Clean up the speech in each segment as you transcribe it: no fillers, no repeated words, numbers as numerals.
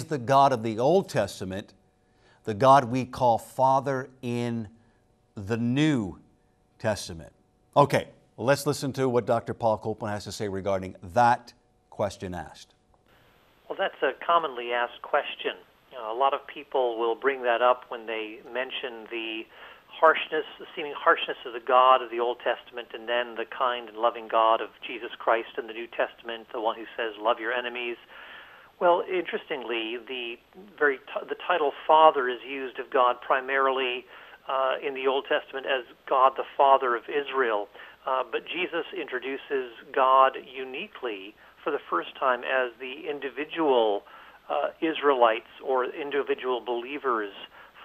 is the God of the Old Testament the God we call Father in the New Testament? Okay, well, let's listen to what Dr. Paul Copan has to say regarding that question asked. Well, that's a commonly asked question. A lot of people will bring that up when they mention the seeming harshness of the God of the Old Testament, and then the kind and loving God of Jesus Christ in the New Testament, the one who says, love your enemies. Well, interestingly, the title Father is used of God primarily in the Old Testament as God the Father of Israel. But Jesus introduces God uniquely for the first time as the individual Israelites or individual believers'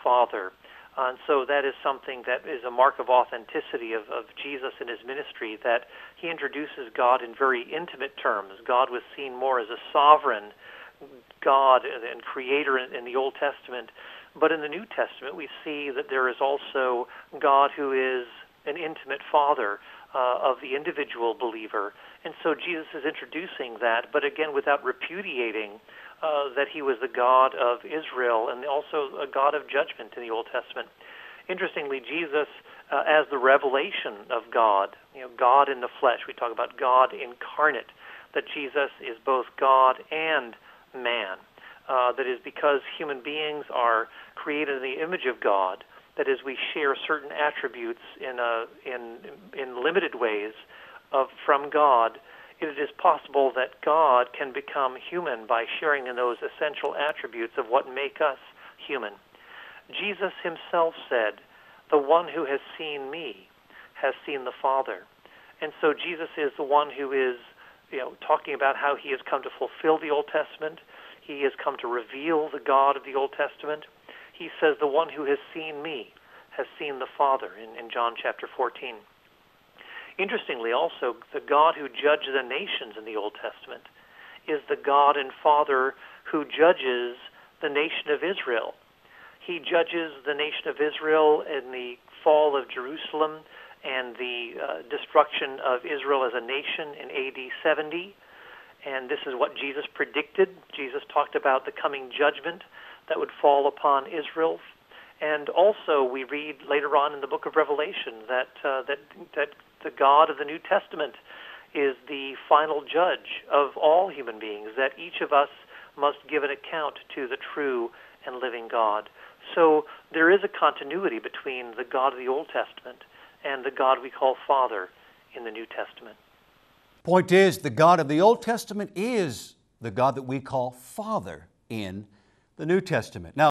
Father. And so that is something that is a mark of authenticity of Jesus in his ministry, that he introduces God in very intimate terms. God was seen more as a sovereign God and creator in the Old Testament. But in the New Testament, we see that there is also God who is an intimate Father of the individual believer. And so Jesus is introducing that, but again, without repudiating that he was the God of Israel and also a God of judgment in the Old Testament. Interestingly, Jesus, as the revelation of God, God in the flesh, we talk about God incarnate, that Jesus is both God and man. That is, because human beings are created in the image of God, that is, we share certain attributes in limited ways from God. It is possible that God can become human by sharing in those essential attributes of what make us human. Jesus himself said, "The one who has seen me has seen the Father." And so Jesus is the one who is, talking about how he has come to fulfill the Old Testament. He has come to reveal the God of the Old Testament. He says, "The one who has seen me has seen the Father," in John chapter 14. Interestingly, also, the God who judged the nations in the Old Testament is the God and Father who judges the nation of Israel. He judges the nation of Israel in the fall of Jerusalem and the destruction of Israel as a nation in AD 70. And this is what Jesus predicted. Jesus talked about the coming judgment that would fall upon Israel. And also, we read later on in the book of Revelation that the God of the New Testament is the final judge of all human beings, that each of us must give an account to the true and living God. So there is a continuity between the God of the Old Testament and the God we call Father in the New Testament. Point is, the God of the Old Testament is the God that we call Father in the New Testament. Now,